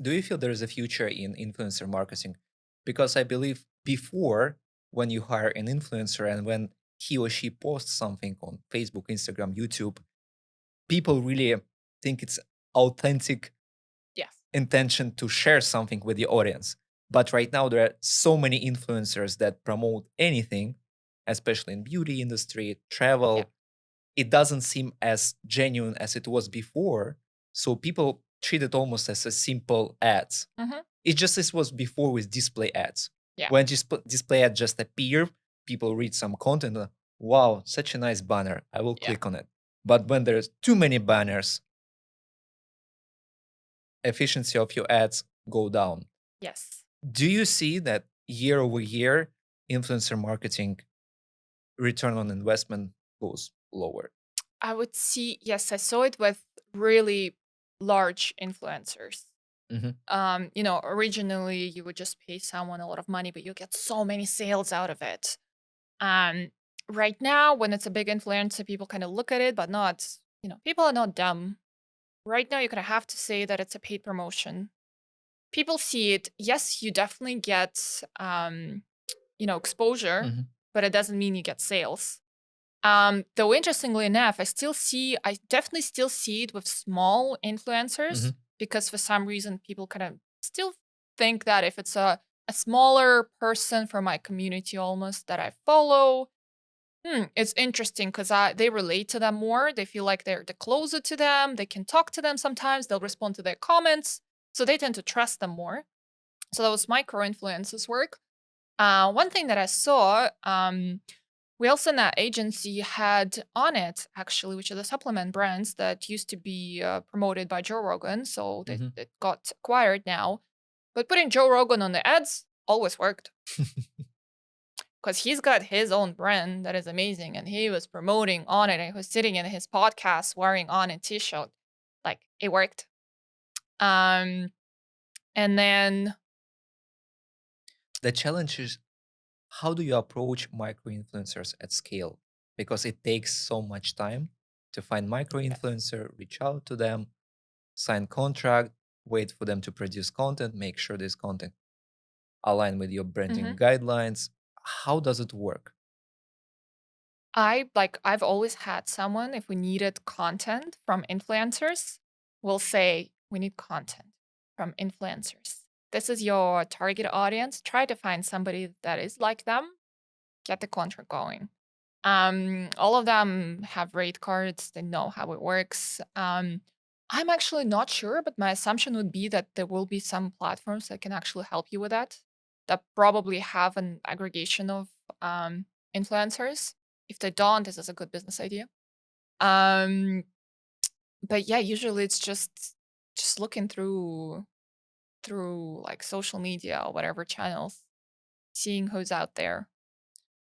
Do you feel there is a future in influencer marketing? Because I believe before, when you hire an influencer and when he or she posts something on Facebook, Instagram, YouTube, people really think it's authentic Yes. intention to share something with the audience. But right now there are so many influencers that promote anything, especially in beauty industry, Yeah. travel. It doesn't seem as genuine as it was before. So people treat it almost as a simple ads. Hmm. It just as was before with display ads. Yeah. When display ads just appear, people read some content. Wow, such a nice banner. I will Yeah. click on it. But when there's too many banners, efficiency of your ads go down. Yes. Do you see that year over year, influencer marketing return on investment goes lower? I would see, yes, I saw it with really large influencers. Mhm. Originally you would just pay someone a lot of money, but you get so many sales out of it. Um, right now, when it's a big influencer, people kind of look at it, but not, people are not dumb. Right now, you're gonna have to say that it's a paid promotion. People see it. Yes, you definitely get, exposure, Mhm. but it doesn't mean you get sales. Though interestingly enough, I definitely still see it with small influencers Mhm. because for some reason people kind of still think that if it's a smaller person from my community almost that I follow, it's interesting because they relate to them more. They feel like they're closer to them. They can talk to them sometimes. They'll respond to their comments, so they tend to trust them more. So those micro influencers work. One thing that I saw, we also in that agency had On It actually, which are the supplement brands that used to be promoted by Joe Rogan. So they Mhm. it got acquired now. But putting Joe Rogan on the ads always worked because he's got his own brand that is amazing, and he was promoting On It. And he was sitting in his podcast wearing On It t-shirt, like it worked. Um, and then The challenge is, how do you approach micro influencers at scale? Because it takes so much time to find micro yes. influencer, reach out to them, sign contract, wait for them to produce content, make sure this content align with your branding Mhm. guidelines. How does it work? I've always had someone, if we needed content from influencers, will say, we need content from influencers. This is your target audience. Try to find somebody that is like them, get the contract going. All of them have rate cards, they know how it works. I'm actually not sure, but my assumption would be that there will be some platforms that can actually help you with that, that probably have an aggregation of influencers. If they don't, this is a good business idea. Um, but yeah, usually it's just looking through like social media or whatever channels, seeing who's out there.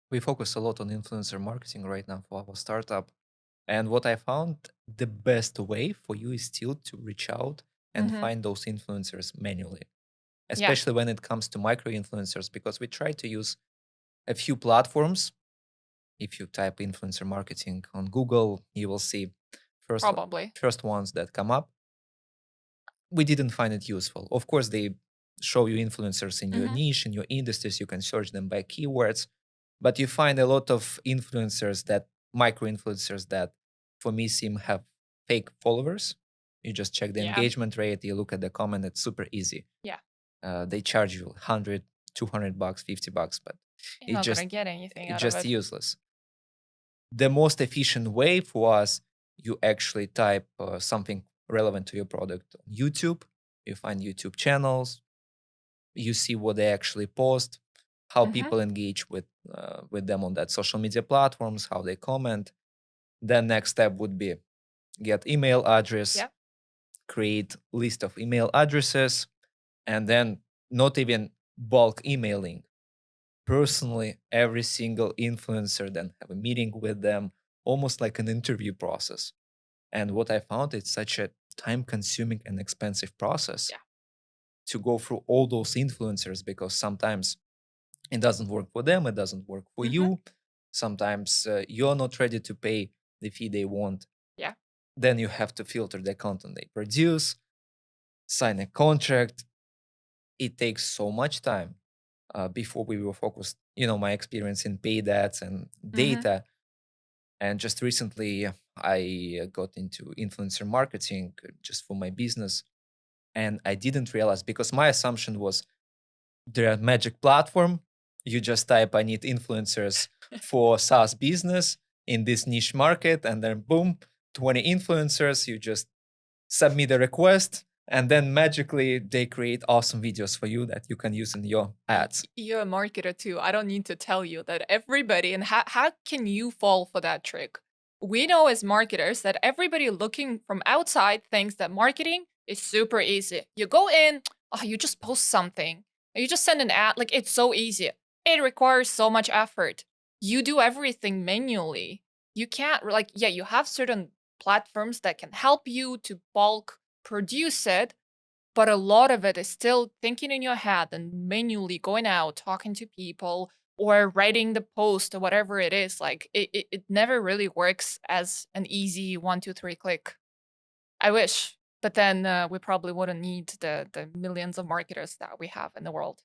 We focus a lot on influencer marketing right now for our startup. And what I found, the best way for you is still to reach out and Hmm. find those influencers manually, Yeah. especially when it comes to micro influencers, because we try to use a few platforms. If you type influencer marketing on Google, you will see first Probably. first ones that come up. We didn't find it useful. Of course, they show you influencers in your Hmm. niche, in your industries. You can search them by keywords, but you find a lot of influencers that micro influencers that for me seem have fake followers. You just check the Yeah. engagement rate, you look at the comment, it's super easy. Yeah. They charge you 100, $200, $50, but You're it not gonna just get anything it's out of just it. useless. The most efficient way for us, you actually type something relevant to your product on YouTube. You find YouTube channels, you see what they actually post, how Hmm. people engage with them on that social media platforms, how they comment. Then next step would be get email address, Yeah. create list of email addresses, and then not even bulk emailing, personally every single influencer, then have a meeting with them, almost like an interview process. And what I found, it's such a time consuming and expensive process Yeah. to go through all those influencers, because sometimes it doesn't work for them, it doesn't work for Hmm. you. Sometimes you're not ready to pay the fee they want. Yeah. Then you have to filter the content they produce. sign a contract. It takes so much time. Before we were focused, my experience in paid ads and Hmm. data. And just recently, I got into influencer marketing just for my business. And I didn't realize, because my assumption was they're a magic platform. You just type, I need influencers for SaaS business in this niche market, and then boom, 20 influencers. You just submit a request, and then magically they create awesome videos for you that you can use in your ads. You're a marketer too. I don't need to tell you that everybody, and how can you fall for that trick? We know as marketers that everybody looking from outside thinks that marketing is super easy. You go in, oh, you just post something, you just send an ad, like it's so easy. It requires so much effort. You do everything manually. You can't, like, yeah, you have certain platforms that can help you to bulk produce it, but a lot of it is still thinking in your head and manually going out, talking to people, or writing the post or whatever it is. Like it never really works as an easy 1, 2, 3 click. I wish, but then we probably wouldn't need the millions of marketers that we have in the world.